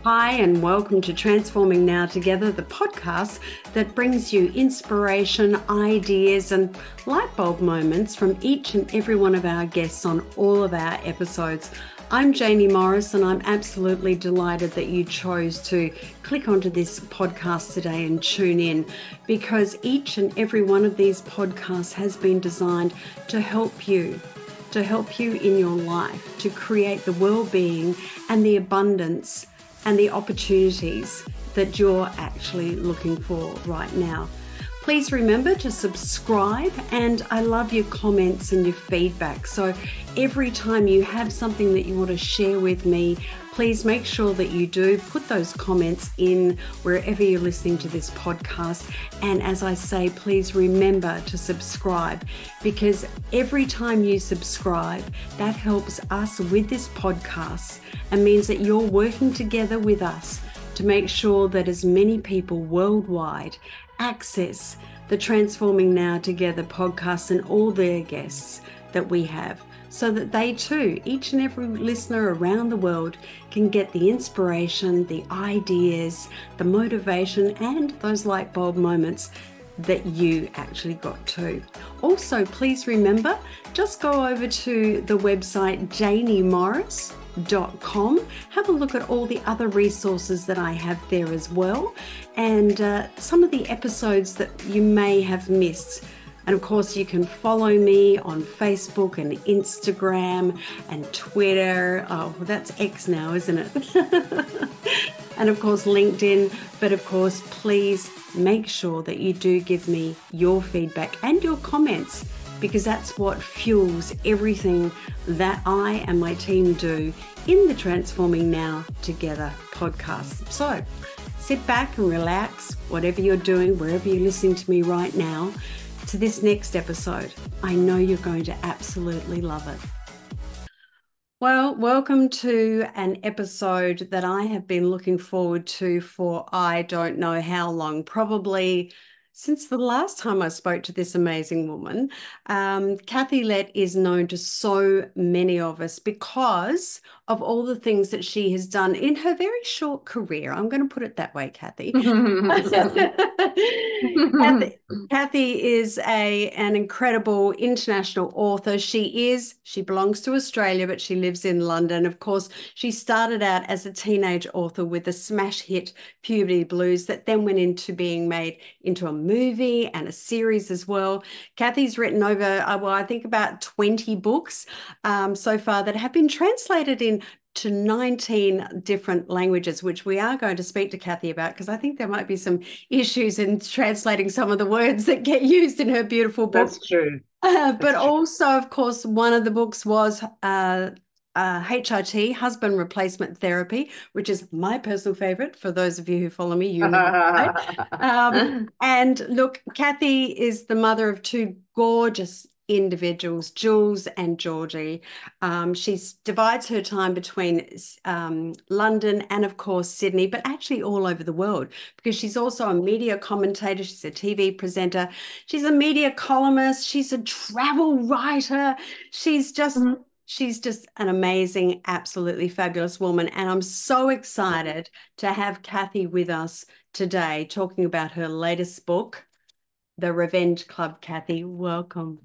Hi, and welcome to Transforming Now Together, the podcast that brings you inspiration, ideas, and light bulb moments from each and every one of our guests on all of our episodes. I'm Jaynie Morris, and I'm absolutely delighted that you chose to click onto this podcast today and tune in, because each and every one of these podcasts has been designed to help you in your life, to create the well-being and the abundance and the opportunities that you're actually looking for right now. Please remember to subscribe, and I love your comments and your feedback. So every time you have something that you want to share with me, please make sure that you do put those comments in wherever you're listening to this podcast. And as I say, please remember to subscribe, because every time you subscribe, that helps us with this podcast and means that you're working together with us to make sure that as many people worldwide access the Transforming Now Together podcast and all their guests that we have, so that they too, each and every listener around the world, can get the inspiration, the ideas, the motivation, and those light bulb moments that you actually got too. Also, please remember, just go over to the website JaynieMorris.com. Have a look at all the other resources that I have there as well, and some of the episodes that you may have missed. And of course, you can follow me on Facebook and Instagram and Twitter. Oh, well, that's X now, isn't it? And of course, LinkedIn. But of course, please make sure that you do give me your feedback and your comments, because that's what fuels everything that I and my team do in the Transforming Now Together podcast. So sit back and relax, whatever you're doing, wherever you're listening to me right now, to this next episode. I know you're going to absolutely love it. Well, welcome to an episode that I have been looking forward to for I don't know how long, probably since the last time I spoke to this amazing woman. Kathy Lette is known to so many of us because of all the things that she has done in her very short career. I'm going to put it that way, Kathy. Kathy, Kathy is an incredible international author. She belongs to Australia, but she lives in London. Of course, she started out as a teenage author with the smash hit Puberty Blues that then went into being made into a movie and a series as well. Kathy's written over, I think about 20 books so far that have been translated to 19 different languages, which we are going to speak to Kathy about, because I think there might be some issues in translating some of the words that get used in her beautiful book. That's true. But also, of course, one of the books was HRT, Husband Replacement Therapy, which is my personal favorite. For those of you who follow me, you know. Right? And look, Kathy is the mother of two gorgeous individuals, Jules and Georgie. She divides her time between London and, of course, Sydney, but actually all over the world, because she's also a media commentator. She's a TV presenter. She's a media columnist. She's a travel writer. She's just an amazing, absolutely fabulous woman. And I'm so excited to have Kathy with us today, talking about her latest book, The Revenge Club. Kathy, welcome.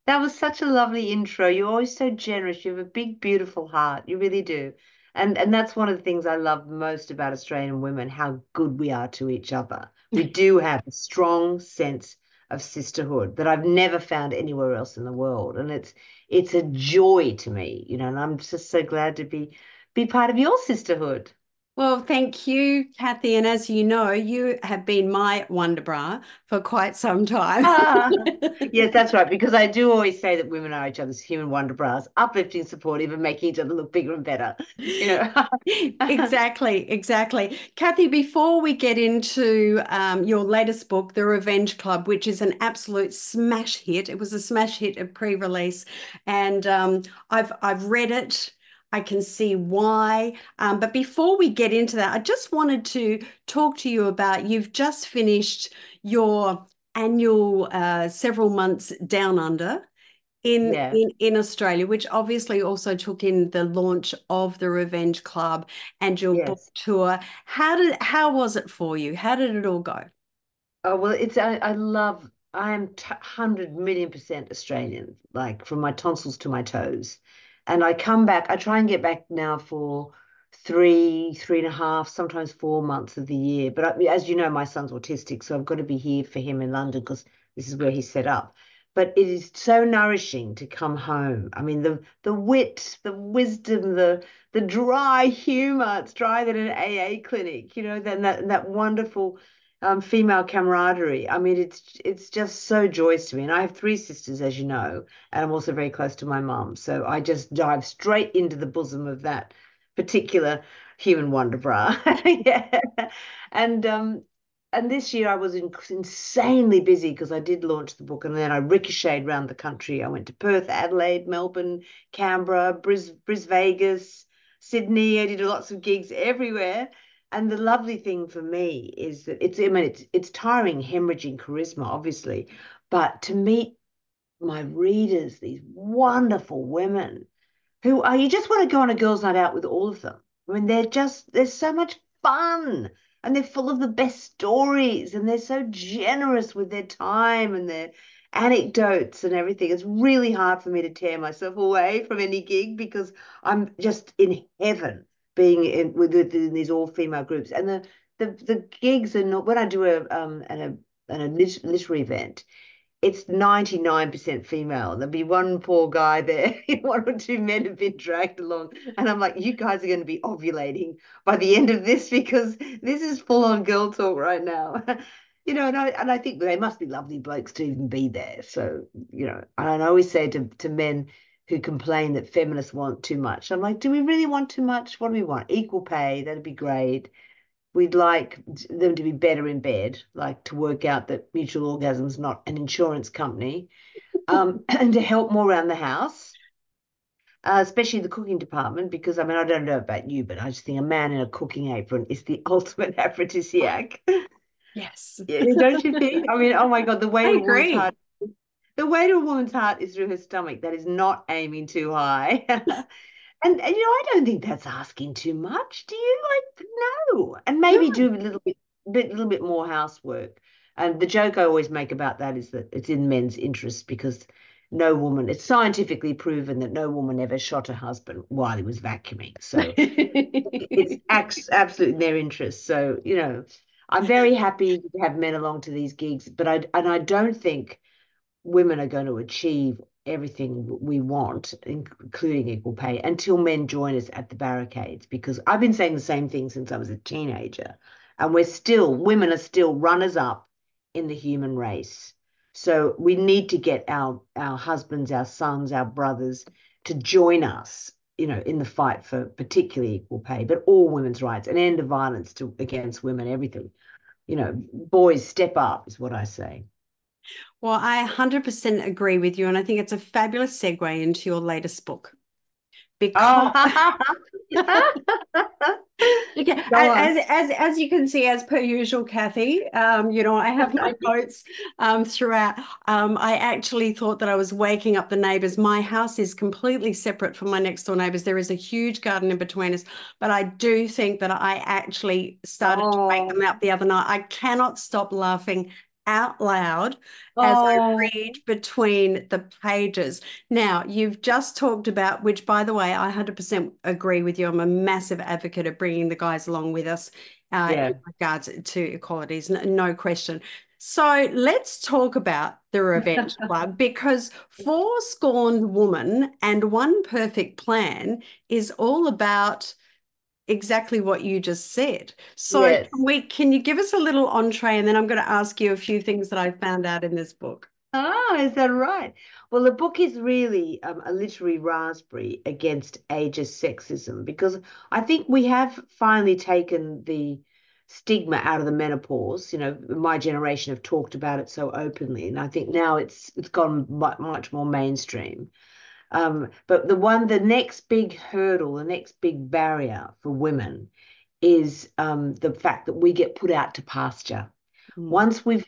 That was such a lovely intro. You're always so generous. You have a big, beautiful heart. You really do. And that's one of the things I love most about Australian women, how good we are to each other. We do have a strong sense of sisterhood that I've never found anywhere else in the world. And it's a joy to me, and I'm just so glad to be part of your sisterhood. Well, thank you, Kathy. And as you know, you have been my wonder bra for quite some time. Yes, that's right. Because I do always say that women are each other's human wonder bras, uplifting, supportive, and making each other look bigger and better. Exactly. Kathy, before we get into your latest book, The Revenge Club, which is an absolute smash hit. It was a smash hit at pre-release, and I've read it. I can see why. But before we get into that, I just wanted to talk to you about, you've just finished your annual several months down under Yeah, in Australia, which obviously also took in the launch of the Revenge Club and your book yes. tour. How was it for you? How did it all go? Oh, well, I love, I am 100 million% Australian, like from my tonsils to my toes. And I come back, I try and get back now for 3.5, sometimes 4 months of the year. But as you know, my son's autistic, so I've got to be here for him in London because this is where he's set up. But it is so nourishing to come home. I mean, the wit, the wisdom, the dry humor. It's drier than an AA clinic, then that wonderful female camaraderie. I mean, it's just so joyous to me. And I have three sisters, as you know, and I'm also very close to my mum. So I just dive straight into the bosom of that particular human wonder bra. Yeah. And this year I was insanely busy because I did launch the book, and then I ricocheted around the country. I went to Perth, Adelaide, Melbourne, Canberra, Bris Vegas, Sydney. I did lots of gigs everywhere. And the lovely thing for me is that I mean, it's tiring, hemorrhaging charisma, obviously, but to meet my readers, these wonderful women who are, you just want to go on a girls' night out with all of them. I mean, they're so much fun, and they're full of the best stories, and they're so generous with their time and their anecdotes and everything. It's really hard for me to tear myself away from any gig because I'm just in heaven being within these all-female groups. And the gigs are not, when I do a literary event, it's 99% female. There'll be one poor guy there. One or two men have been dragged along. And I'm like, you guys are going to be ovulating by the end of this because this is full on girl talk right now. And I think they must be lovely blokes to even be there. So, and I always say to men who complain that feminists want too much, I'm like, do we really want too much? What do we want? Equal pay, that'd be great. We'd like them to be better in bed, like to work out that Mutual Orgasm is not an insurance company, and to help more around the house, especially the cooking department, because I mean, I don't know about you, but I just think a man in a cooking apron is the ultimate aphrodisiac. Yes, Yeah, don't you think? I mean, oh my God, I agree. the way to a woman's heart is through her stomach. That is not aiming too high. And I don't think that's asking too much. Do you? Like, no. And No. maybe do a little bit more housework. And the joke I always make about that is that it's in men's interest because no woman, it's scientifically proven that no woman ever shot her husband while he was vacuuming. So it's absolutely in their interest. So, I'm very happy to have men along to these gigs, but I don't think women are going to achieve everything we want, including equal pay, until men join us at the barricades. Because I've been saying the same thing since I was a teenager, and women are still runners up in the human race. So we need to get our husbands, our sons, our brothers to join us, in the fight for particularly equal pay, but all women's rights, an end of violence against women, everything. Boys step up is what I say. Well, I 100% agree with you, and I think it's a fabulous segue into your latest book because Oh, okay, go on. as you can see, as per usual, Kathy, I have my notes throughout. I actually thought that I was waking up the neighbors. My house is completely separate from my next door neighbors. There is a huge garden in between us, but I do think that I actually started to wake them Oh, up the other night. I cannot stop laughing out loud as I oh, read between the pages. Now, you've just talked about, which by the way, I 100% agree with you. I'm a massive advocate of bringing the guys along with us yeah. in regards to equalities, no question. So let's talk about the Revenge Club because Four Scorned Woman and One Perfect Plan is all about exactly what you just said. So Yes. can you give us a little entree and then I'm going to ask you a few things that I found out in this book. Ah, is that right? Well, the book is really a literary raspberry against ageist sexism because I think we have finally taken the stigma out of the menopause. My generation have talked about it so openly, and I think now it's gone much more mainstream. But the next big hurdle, the next big barrier for women is the fact that we get put out to pasture. Mm. Once we're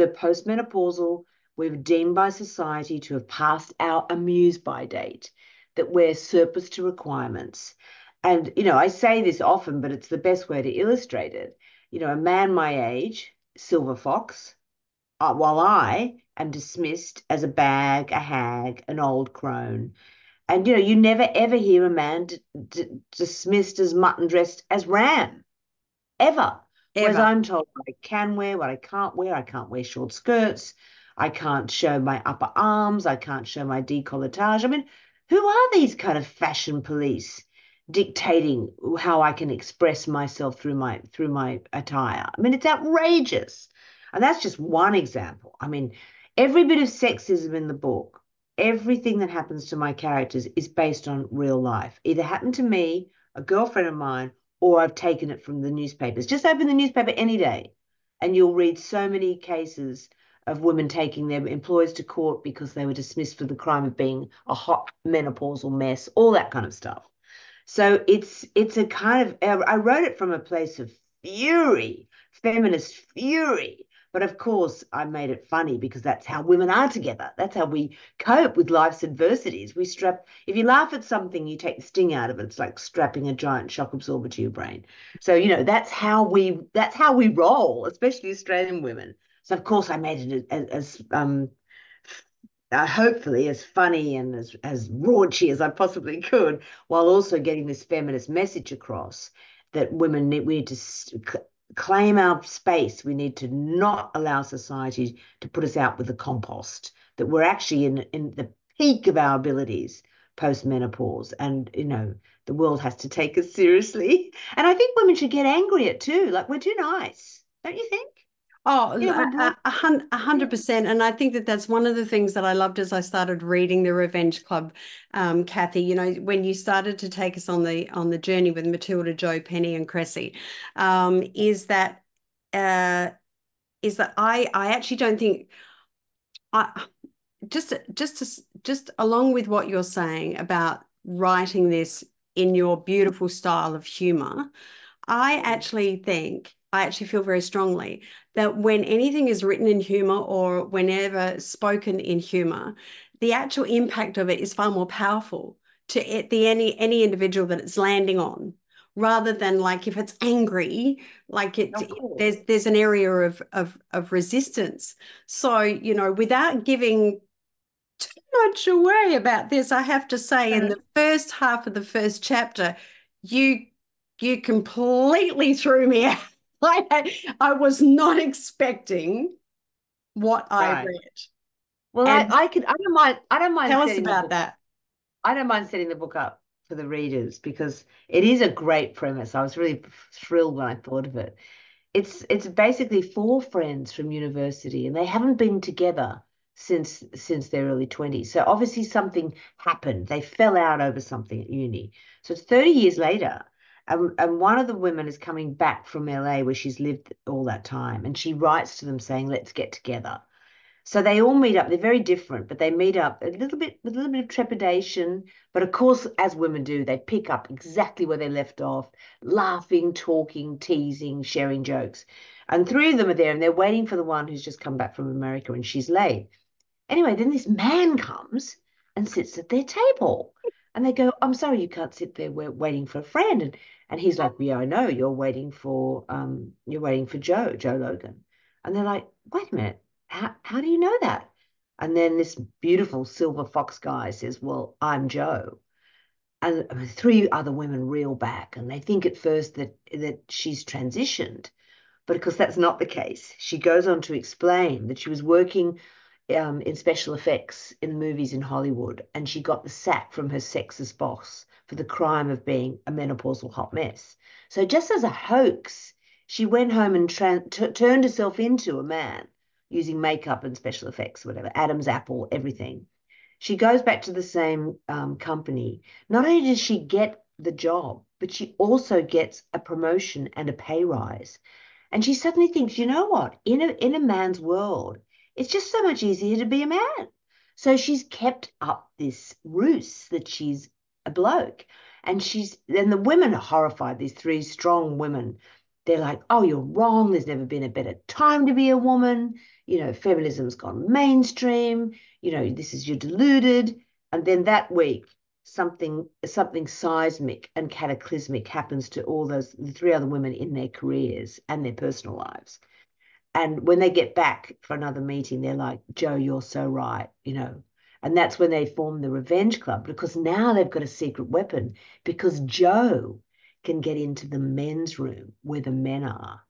postmenopausal, We're deemed by society to have passed our amuse-by date, that we're surplus to requirements. And, I say this often, but it's the best way to illustrate it. A man my age, silver fox, while I am dismissed as a bag, a hag, an old crone. And, you never ever hear a man dismissed as mutton dressed as ram, ever. Whereas Ever. I'm told what I can wear, what I can't wear. I can't wear short skirts. I can't show my upper arms. I can't show my décolletage. I mean, who are these kind of fashion police dictating how I can express myself through my attire? I mean, it's outrageous. And that's just one example. I mean, every bit of sexism in the book, everything that happens to my characters is based on real life. Either happened to me, a girlfriend of mine, or I've taken it from the newspapers. Just open the newspaper any day, and you'll read so many cases of women taking their employers to court because they were dismissed for the crime of being a hot menopausal mess, all that kind of stuff. So it's a kind of I wrote it from a place of fury, feminist fury. But of course, I made it funny because that's how women are together. That's how we cope with life's adversities. If you laugh at something, you take the sting out of it. It's like strapping a giant shock absorber to your brain. So, that's how we roll, especially Australian women. So of course I made it hopefully as funny and as raunchy as I possibly could, while also getting this feminist message across that we need to claim our space. We need to not allow society to put us out with the compost, that we're actually in the peak of our abilities post-menopause, and the world has to take us seriously. And I think women should get angry at too. Like, we're too nice, don't you think? Oh, We're brought. a hundred percent. And I think that that's one of the things that I loved as I started reading the Revenge Club, Kathy. When you started to take us on the journey with Matilda, Joe, Penny, and Cressy, is that uh, I actually don't think I just along with what you're saying about writing this in your beautiful style of humor. Mm. I actually feel very strongly that when anything is written in humor or whenever spoken in humor, the actual impact of it is far more powerful to any individual that it's landing on, rather than like if it's angry, like Of course. there's an area of resistance. So, without giving too much away about this, I have to say, in the first half of the first chapter, you you completely threw me out. I was not expecting what I Right. read. Well, I, And I could I don't mind tell us setting the about book. that. I don't mind setting the book up for the readers because it is a great premise. I was really thrilled when I thought of it. It's basically four friends from university, and they haven't been together since their early 20s. So obviously something happened. They fell out over something at uni. So it's 30 years later, and one of the women is coming back from LA where she's lived all that time, and she writes to them saying, "Let's get together." So they all meet up. They're very different, but they meet up a little bit with a little bit of trepidation. But of course, as women do, they pick up exactly where they left off, laughing, talking, teasing, sharing jokes. And three of them are there, and they're waiting for the one who's just come back from America, and she's late. Anyway, then this man comes and sits at their table. And they go, "I'm sorry, you can't sit there. We're waiting for a friend." And he's like, "Yeah, I know. You're waiting for Joe Logan." And they're like, "Wait a minute. How do you know that?" And then this beautiful silver fox guy says, "Well, I'm Joe." And three other women reel back, and they think at first that she's transitioned. But of course, that's not the case. She goes on to explain that she was working in special effects in movies in Hollywood, and she got the sack from her sexist boss for the crime of being a menopausal hot mess. So just as a hoax, she went home and turned herself into a man using makeup and special effects, whatever, Adam's apple, everything. She goes back to the same company. Not only does she get the job, but she also gets a promotion and a pay rise. And she suddenly thinks, you know what? In a man's world, it's just so much easier to be a man. So she's kept up this ruse that she's a bloke. And the women are horrified, these three strong women. They're like, "Oh, you're wrong. There's never been a better time to be a woman. feminism's gone mainstream, this is you're deluded. And then that week, something seismic and cataclysmic happens to the three other women in their careers and their personal lives. And when they get back for another meeting, they're like, Joe, you're so right. And that's when they form the Revenge Club, because now they've got a secret weapon, because Joe can get into the men's room where the men are.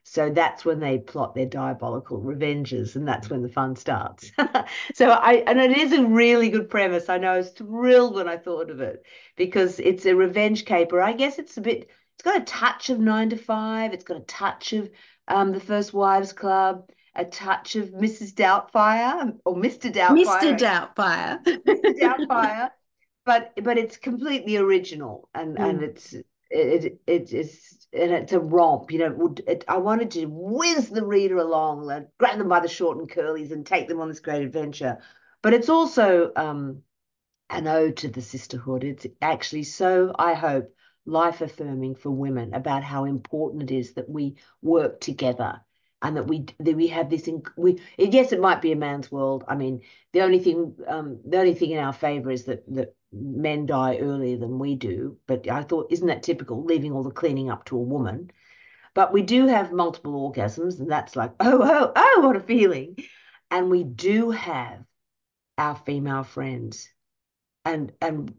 So that's when they plot their diabolical revenges, and that's when the fun starts. And it is a really good premise. I know I was thrilled when I thought of it, because it's a revenge caper. I guess it's got a touch of 9 to 5. It's got a touch of the First Wives Club, a touch of Mrs. Doubtfire or Mr. Mr. Doubtfire, Doubtfire. Mr. Doubtfire, but it's completely original, and Mm. it's a romp. I wanted to whiz the reader along, like, grab them by the short and curlies, and take them on this great adventure. But it's also an ode to the sisterhood. It's actually, so I hope, life affirming for women about how important it is that we work together, and that we have this yes, it might be a man's world. I mean, the only thing in our favor is that men die earlier than we do. But I thought, isn't that typical, leaving all the cleaning up to a woman? But we do have multiple orgasms, and that's like, oh, oh, oh, what a feeling. And we do have our female friends, and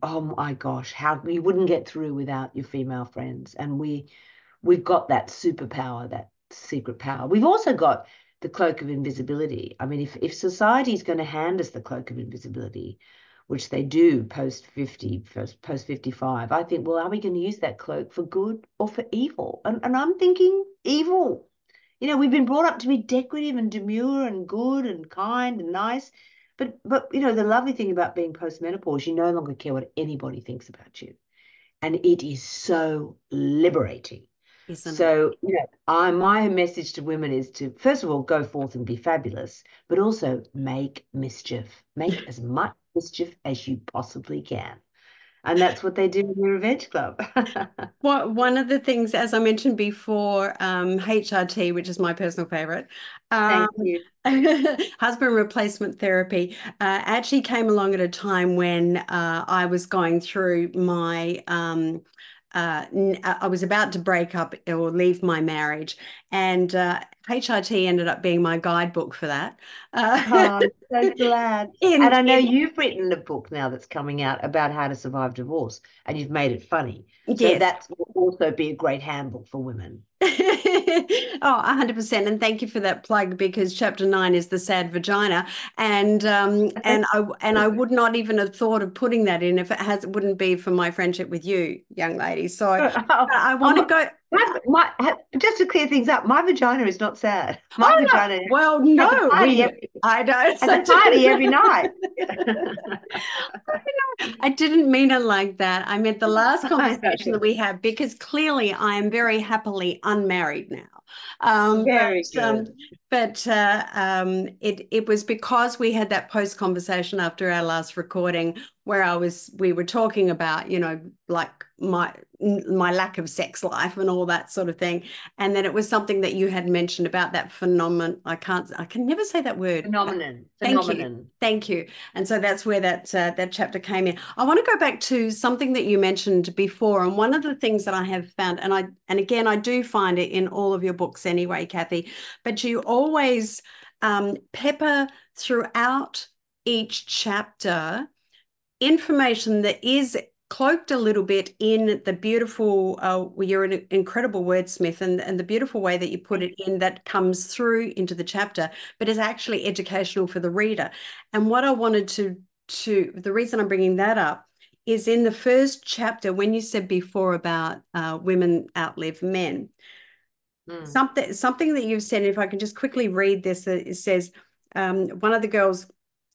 oh my gosh, how you wouldn't get through without your female friends. And we've got that superpower, that secret power. We've also got the cloak of invisibility. I mean, if society is going to hand us the cloak of invisibility, which they do post 50, post 55, I think, well, are we going to use that cloak for good or for evil? And I'm thinking evil. We've been brought up to be decorative and demure and good and kind and nice. But the lovely thing about being postmenopause, you no longer care what anybody thinks about you. And it is so liberating. Isn't it? So, my message to women is to, first of all, go forth and be fabulous, but also make mischief. Make as much mischief as you possibly can. And that's what they do in the Revenge Club. One of the things, as I mentioned before, HRT, which is my personal favorite, um, Thank you. husband replacement therapy, actually came along at a time when I was going through I was about to break up or leave my marriage, and HRT ended up being my guidebook for that. Oh, I'm so glad. In And I know in you've written a book now that's coming out about how to survive divorce, and you've made it funny. So yes. that will also be a great handbook for women. Oh, 100%. And thank you for that plug, because chapter 9 is the sad vagina. And I would not even have thought of putting that in if it wouldn't be for my friendship with you, young lady. So Oh, I want to um, go. just to clear things up, my vagina is not sad. My Oh no, vagina well, has a no, party every, I don't. has a party every night. I didn't mean it like that. I meant the last I conversation that know. we had, because clearly I am very happily unmarried now. Um, Very but um, good. it was because we had that post conversation after our last recording, where we were talking about, like my lack of sex life and all that sort of thing. And then it was something that you had mentioned about that phenomenon. I can never say that word. Phenomenon. Thank you. Phenomenon. Thank you. And so that's where that chapter came in. I want to go back to something that you mentioned before, and one of the things that I have found, and again I do find it in all of your books anyway, Kathy, but you always pepper throughout each chapter information that is cloaked a little bit in the beautiful, you're an incredible wordsmith, and the beautiful way that you put it in that comes through into the chapter, but is actually educational for the reader. And what I wanted the reason I'm bringing that up is in the first chapter, when you said before about women outlive men, Mm. something that you've said, if I can just quickly read this, it says, one of the girls,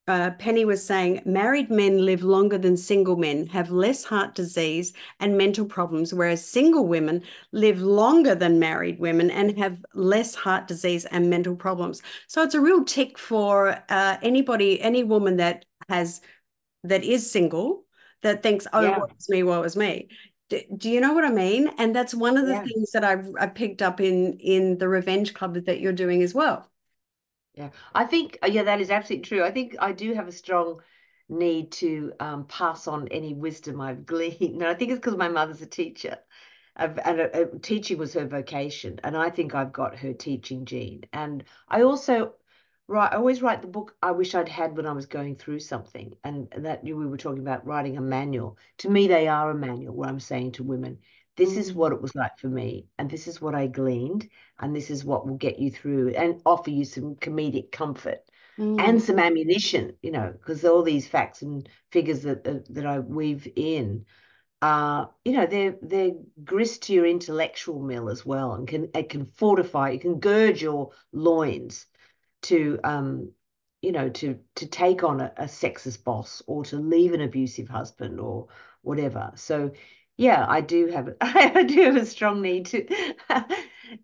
Penny, was saying, married men live longer than single men, have less heart disease and mental problems, whereas single women live longer than married women and have less heart disease and mental problems. So it's a real tick for any woman that is single, that thinks, oh, Yeah. woe is me, woe is me. Do you know what I mean? And that's one of the Yeah. things that I picked up in the Revenge Club that you're doing as well. Yeah, I think yeah, that is absolutely true. I think I do have a strong need to pass on any wisdom I've gleaned. And I think it's because my mother's a teacher, and teaching was her vocation, and I think I've got her teaching gene. And I also write, I always write the book I wish I'd had when I was going through something, and that we were talking about writing a manual. To me, they are a manual where I'm saying to women, this is Mm, what it was like for me, and this is what I gleaned, and this is what will get you through and offer you some comedic comfort mm, and some ammunition, because all these facts and figures that I weave in they're grist to your intellectual mill as well, and it can fortify, it can gird your loins to to take on a sexist boss or to leave an abusive husband or whatever. So yeah, I do have I do have a strong need to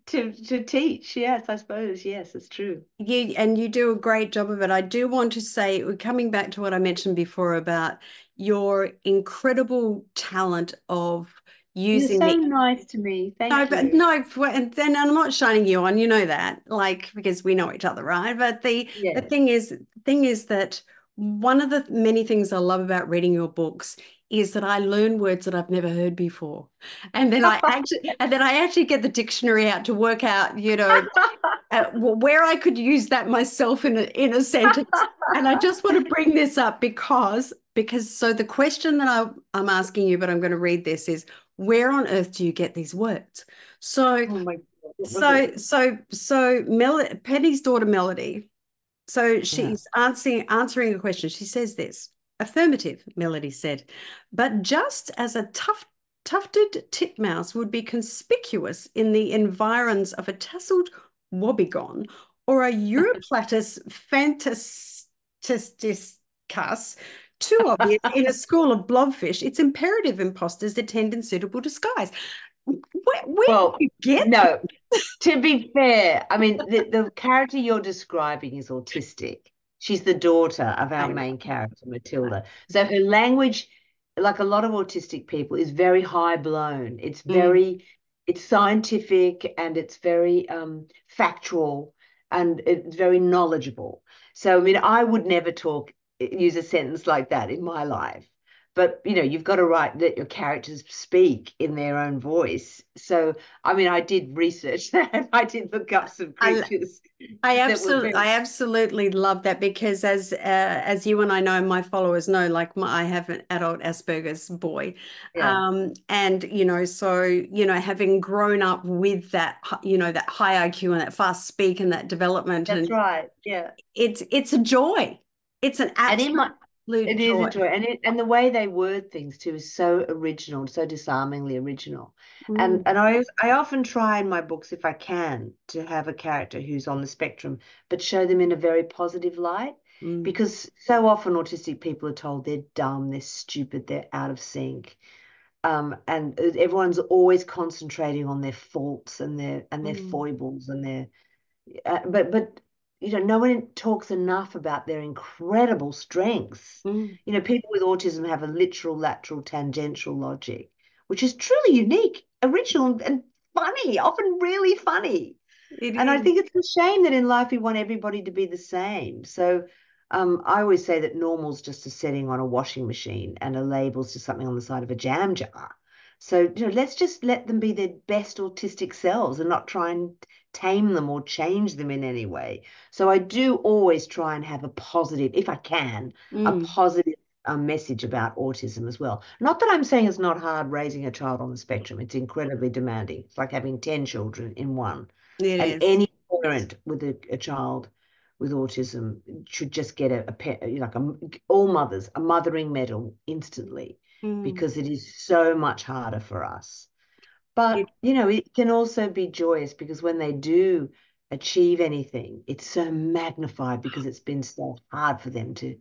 to teach. Yes, I suppose. Yes, it's true. and you do a great job of it. I do want to say, coming back to what I mentioned before about your incredible talent of You're using so the nice to me. no, Thank but you. no, and then I'm not shining you on, you know that, like because we know each other, right? But the Yes. thing is that one of the many things I love about reading your books is that I learn words that I've never heard before. And then I actually get the dictionary out to work out, where I could use that myself in a sentence. And I just want to bring this up because so the question that I'm asking you, but I'm going to read this is where on earth do you get these words? So Oh my God, what was it? Penny's daughter Melody. So Yeah. she's answering a question. She says this. Affirmative, Melody said. But just as a tufted titmouse would be conspicuous in the environs of a tasseled wobbegong or a Europlatus fantasticus, too obvious in a school of blobfish, it's imperative imposters attend in suitable disguise. Where did Well, you get this? no, to be fair, I mean, the character you're describing is autistic. She's the daughter of our I know. main character, Matilda. So her language, like a lot of autistic people, is very high blown. Mm, It's scientific and it's very factual and it's very knowledgeable. So, I mean, I would never use a sentence like that in my life. But, you've got to write that your characters speak in their own voice. So, I mean, I did research that. I did look up some I, creatures I that were absolutely, very, I absolutely love that because as you and I know, my followers know, like I have an adult Asperger's boy, yeah, and so having grown up with that, that high IQ and that fast speak and that development, that's and right. Yeah. it's a joy. It's an And in my, absolute it is a joy. joy. And the way they word things too is so original, so disarmingly original. And Mm, I often try in my books, if I can, to have a character who's on the spectrum, but show them in a very positive light. mm, Because so often autistic people are told they're dumb, they're stupid, they're out of sync. And everyone's always concentrating on their faults and their mm, foibles and their but no one talks enough about their incredible strengths. mm. People with autism have a literal, lateral, tangential logic, which is truly unique, original, and funny, often really funny. It And I is. think it's a shame that in life we want everybody to be the same. So I always say that normal's just a setting on a washing machine and a label's just something on the side of a jam jar. So, let's just let them be their best autistic selves and not try and tame them or change them in any way. So I do always try and have a positive, if I can, a Mm, positive message about autism as well. Not that I'm saying it's not hard raising a child on the spectrum. It's incredibly demanding. It's like having 10 children in one. it And is. any parent with a child with autism should just get a pet, all mothers, a mothering medal instantly Mm, because it is so much harder for us. it, But, it can also be joyous because when they do achieve anything, it's so magnified because it's been so hard for them to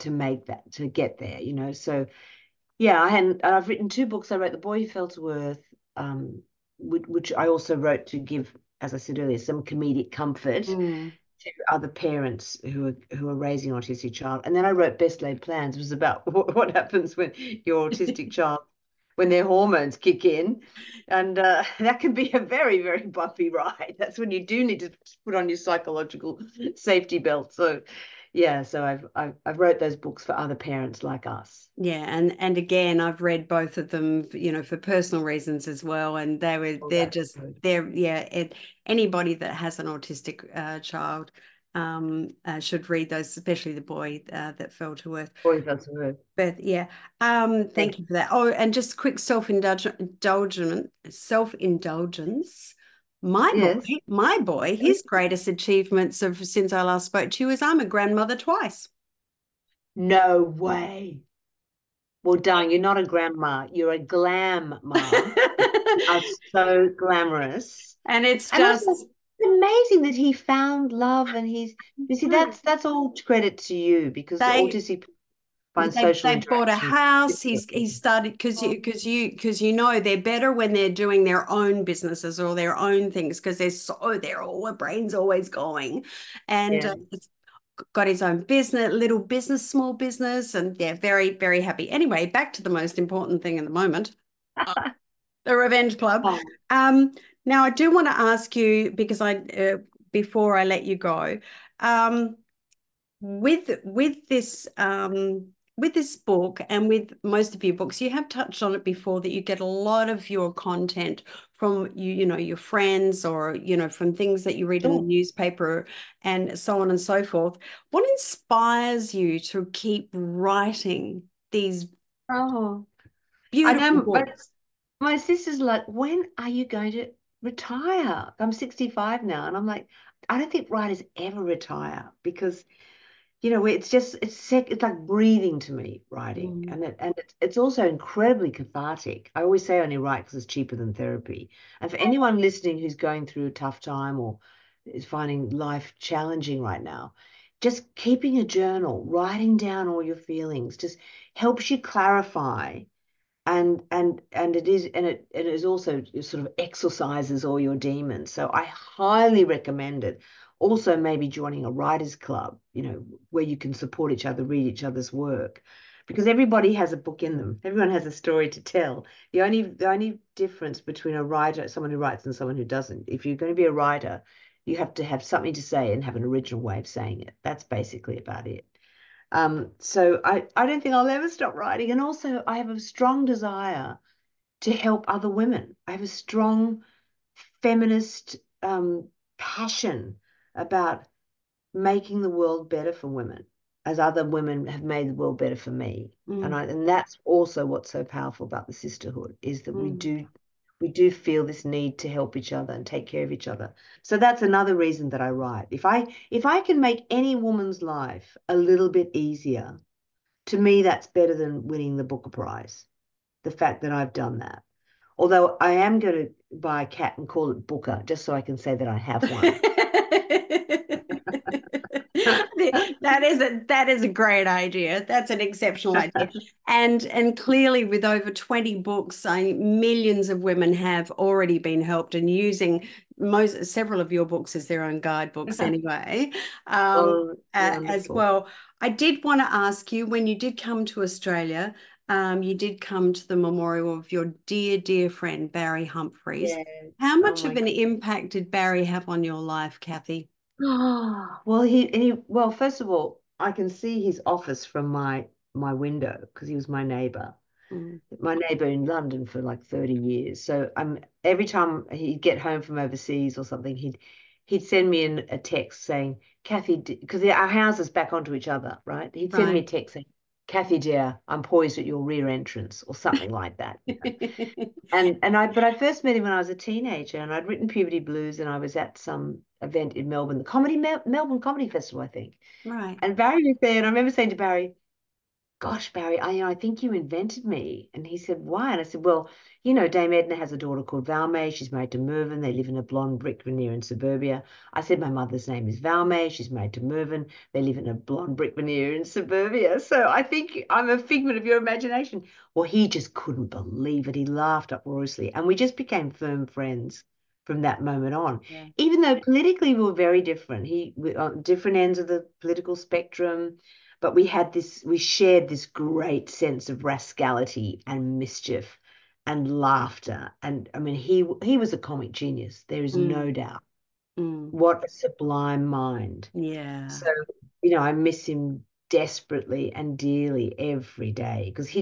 make that, to get there. So yeah, I've written two books. I wrote The Boy Who Fell to Earth, um, which I also wrote to give, as I said earlier, some comedic comfort mm, to other parents who are raising an autistic child. And then I wrote Best Laid Plans, which was about what happens when your autistic child when their hormones kick in. And that can be a very, very bumpy ride. That's when you do need to put on your psychological safety belt. So, yeah, so I've wrote those books for other parents like us. Yeah, and again, I've read both of them, for personal reasons as well, and Oh, they're that's just good. they're yeah. Anybody that has an autistic child should read those, especially the boy that fell to earth. Boy, that's good. But yeah, Yeah. thank you for that. Oh, and just quick self-indulgence. Yes. My boy, his greatest achievements of since I last spoke to you is I'm a grandmother twice. No way. Well, darling, you're not a grandma. You're a glam ma. You are so glamorous. And it's And also, just it's amazing that he found love and you see, that's all credit to you because they autistic people find social they bought a interaction house. difficult. He's started because you know they're better when they're doing their own businesses or their own things because they're all their brains always going, and Yeah. it's got his own business, little business, small business, and yeah, very very happy. Anyway, back to the most important thing in the moment, the Revenge Club. Oh, Um, Now I do want to ask you because I before I let you go. Um, with this book and with most of your books, you have touched on it before that you get a lot of your content from your friends or from things that you read in the sure. newspaper and so on and so forth. What inspires you to keep writing these Oh, I beautiful know, but books? my sister's like, when are you going to retire? I'm 65 now, and I'm like, I don't think writers ever retire because it's just it's like breathing to me, writing, Mm. and it's also incredibly cathartic. I always say I only write because it's cheaper than therapy. And for anyone listening who's going through a tough time or is finding life challenging right now, just keeping a journal, writing down all your feelings, just helps you clarify and it is also sort of exercises all your demons. So I highly recommend it. Also, maybe joining a writers club, where you can support each other, read each other's work, because everybody has a book in them. Everyone has a story to tell. The only difference between a writer, someone who writes, and someone who doesn't, if you're going to be a writer, you have to have something to say and have an original way of saying it. That's basically about it. So I don't think I'll ever stop writing. And also, I have a strong desire to help other women. I have a strong feminist passion about making the world better for women, as other women have made the world better for me. Mm, And that's also what's so powerful about the sisterhood is that we mm. do we do feel this need to help each other and take care of each other. So that's another reason that I write. If I can make any woman's life a little bit easier, to me that's better than winning the Booker Prize. The fact that I've done that. Although I am going to buy a cat and call it Booker, just so I can say that I have one. That is a great idea. That's an exceptional idea. And clearly with over 20 books, millions of women have already been helped and using several of your books as their own guidebooks anyway. Oh, As wonderful. well. I did want to ask you when you did come to Australia, you did come to the memorial of your dear, dear friend Barry Humphries. Yes. How Oh much of my an impact did Barry have on your life, Kathy? Oh, well, first of all, I can see his office from my window because he was Mm, my neighbor in London for like 30 years. So every time he'd get home from overseas or something, he'd send me a text saying, Kathy, because our houses back onto each other, right? He'd send me a right. text saying, Kathy dear, I'm poised at your rear entrance or something like that. But I first met him when I was a teenager, and I'd written Puberty Blues, and I was at some event in Melbourne, the Melbourne Comedy Festival, I think. Right. And Barry was there, and I remember saying to Barry, "Gosh, Barry, I think you invented me." And he said, "Why?" And I said, "Well, Dame Edna has a daughter called Valmay. She's married to Mervyn. They live in a blonde brick veneer in suburbia." I said, "My mother's name is Valmay. She's married to Mervyn. They live in a blonde brick veneer in suburbia. So I think I'm a figment of your imagination." Well, he just couldn't believe it. He laughed uproariously, and we just became firm friends from that moment on. Yeah. Even though politically we were very different, we on different ends of the political spectrum, but we shared this great sense of rascality and mischief. and laughter. And I mean, he was a comic genius. There is Mm, no doubt. mm. What a sublime mind. Yeah. So, I miss him desperately and dearly every day because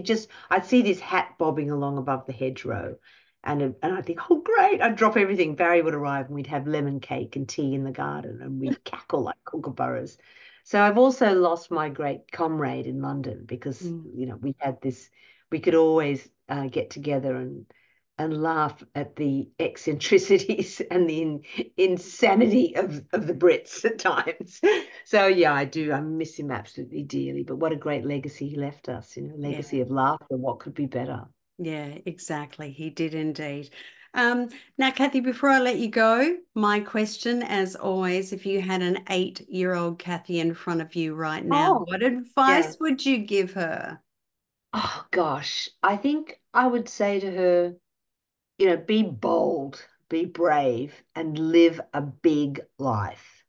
I'd see this hat bobbing along above the hedgerow, and I'd think, oh, great. I'd drop everything. Barry would arrive and we'd have lemon cake and tea in the garden and we'd cackle like kookaburras. So I've also lost my great comrade in London because, Mm. we could always get together and laugh at the eccentricities and the insanity of the Brits at times. So yeah, I do. I miss him absolutely dearly. But what a great legacy he left us, Yeah. legacy of laughter. What could be better? Yeah, exactly. He did indeed. Now, Kathy, before I let you go, my question, as always, if you had an 8-year-old Kathy in front of you right now, Oh, what yeah. advice would you give her? Oh gosh, I think I would say to her, be bold, be brave, and live a big life.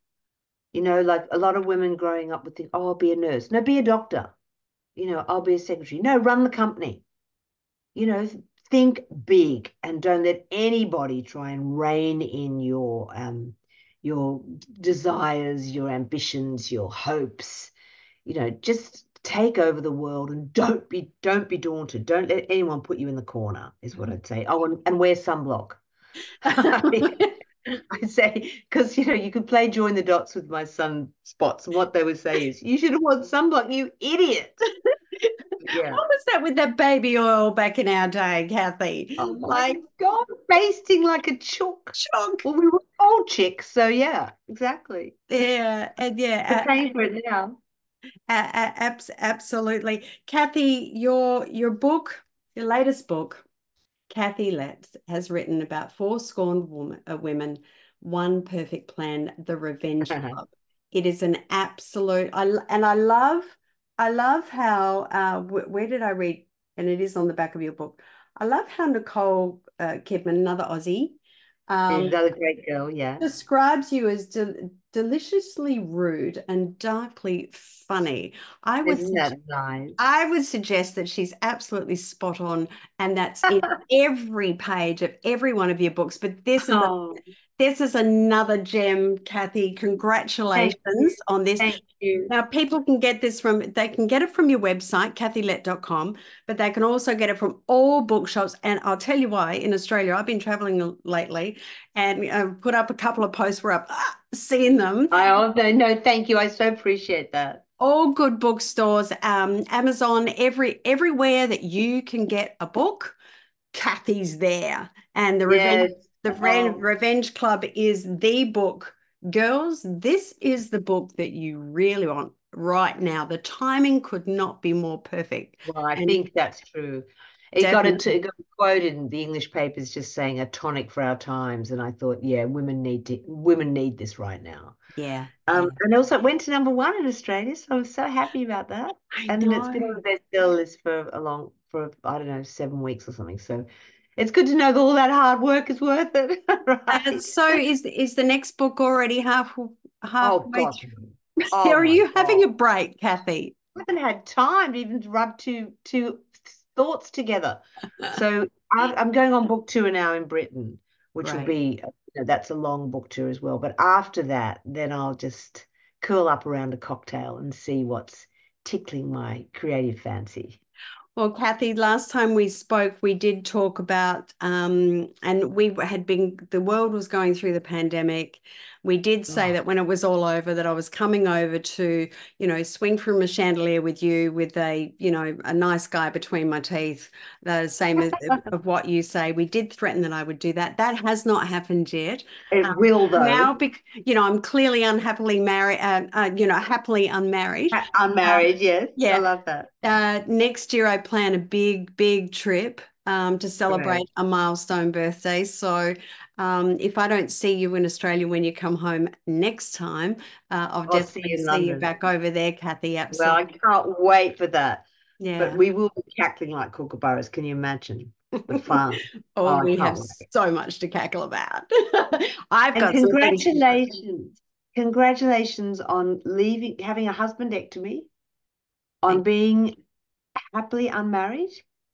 Like a lot of women growing up would think, oh, I'll be a nurse. No, be a doctor. I'll be a secretary. No, run the company. you know, think big and don't let anybody try and rein in your desires, your ambitions, your hopes. Just take over the world and don't be daunted. Don't let anyone put you in the corner, is what I'd say. Oh, and wear sunblock. I'd say because you could play join the dots with my sunspots, and what they would say is, "You should have worn sunblock, you idiot." Yeah. What was that with that baby oil back in our day, Kathy? Oh my Like, God, basting like a chook. shock. Well, we were all chicks, so yeah, exactly. Yeah, and We're yeah, paying for it now. absolutely. Kathy, your book, your latest book, Kathy Lette has written about four scorned women, one perfect plan, The Revenge Club. It is an absolute, I love how, where did I read? And it is on the back of your book. I love how Nicole Kidman, another Aussie, um, Another great girl, yeah. describes you as deliciously rude and darkly funny. I would Isn't suggest that nice? I would suggest that she's absolutely spot on, and that's in every page of every one of your books. But Oh, this is another gem, Kathy. thank you. Congratulations on this. Thank you. Now, people can get this they can get it from your website, kathylette.com, but they can also get it from all bookshops. And I'll tell you why, in Australia, I've been traveling lately and put up a couple of posts where I've seen them. I also no, thank you. I so appreciate that. All good bookstores, Amazon, everywhere that you can get a book, Kathy's there. And Yes. Oh, Revenge Club is the book. Girls, this is the book that you really want right now. The timing could not be more perfect. well, I And think that's true. definitely, It got quoted in the English papers just saying a tonic for our times, and I thought, yeah, women need this right now. yeah, yeah. And also it went to number one in Australia, so I'm so happy about that. I And it's been on know. the bestseller list for I don't know, 7 weeks or something. So it's good to know that all that hard work is worth it, right? So is the next book already Oh halfway God. through? Oh Are my you having God. a break, Kathy? I haven't had time to even rub two thoughts together. So I'm going on book tour now in Britain, which will Great. be, that's a long book tour as well. But after that, then I'll just curl up around a cocktail and see what's tickling my creative fancy. Well, Kathy, last time we spoke, we did talk about, and the world was going through the pandemic. We did say Oh, that when it was all over, that I was coming over to, swing from a chandelier with you with a nice guy between my teeth, the same as of what you say. We did threaten that I would do that. That has not happened yet. it Um, will though. now, I'm clearly unhappily married, happily unmarried. Um, Unmarried, yes. I yeah. love that. Next year, I plan a big, big trip to celebrate Great. a milestone birthday. So, if I don't see you in Australia when you come home next time, I'll I'll see definitely you in see you London. back over there, Kathy. Well, I Absolutely. can't wait for that. But Yeah. we will be cackling like kookaburras. Can you imagine the fun? Oh, Oh, I we have can't wait. so much to cackle about. I've And got some things. congratulations. Congratulations on having a husbandectomy, on Thank being happily unmarried.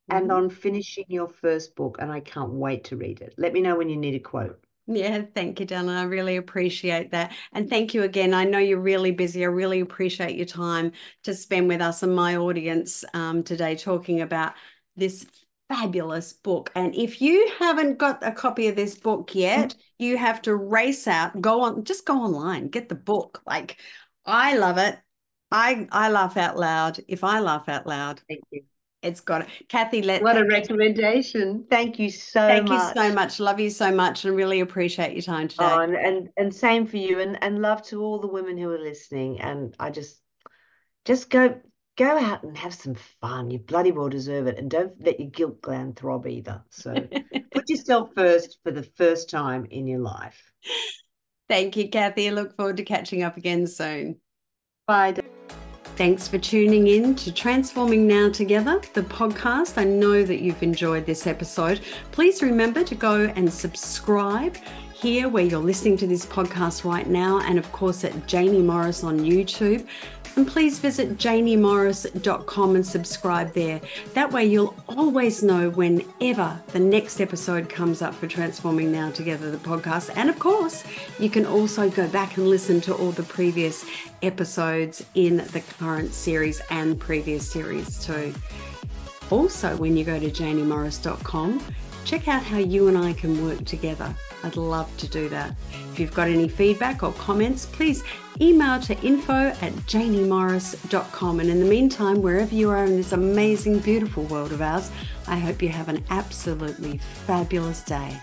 and on finishing your first book, and I can't wait to read it. Let me know when you need a quote. Yeah, thank you, Dana. I really appreciate that. And thank you again. I know you're really busy. I really appreciate your time to spend with us and my audience today talking about this fabulous book. And if you haven't got a copy of this book yet, you have to race out, just go online, get the book. Like, I love it. I laugh out loud. If I laugh out loud, Thank you. it's got it. Kathy Lette, What a recommendation. Thank you so thank you so much. much. Love you so much and really appreciate your time today. Oh, and same for you, and love to all the women who are listening. And I just go out and have some fun. You bloody well deserve it. And don't let your guilt gland throb either. So put yourself first for the first time in your life. Thank you, Kathy. I look forward to catching up again soon. Bye. Thanks for tuning in to Transforming Now Together, the podcast. I know that you've enjoyed this episode. Please remember to go and subscribe here where you're listening to this podcast right now, and of course at Jaynie Morris on YouTube. And please visit jayniemorris.com and subscribe there. That way you'll always know whenever the next episode comes up for Transforming Now Together, the podcast. And of course, you can also go back and listen to all the previous episodes in the current series and previous series too. Also, when you go to jayniemorris.com, check out how you and I can work together. I'd love to do that. If you've got any feedback or comments, please email to info@jayniemorris.com. And in the meantime, wherever you are in this amazing, beautiful world of ours, I hope you have an absolutely fabulous day.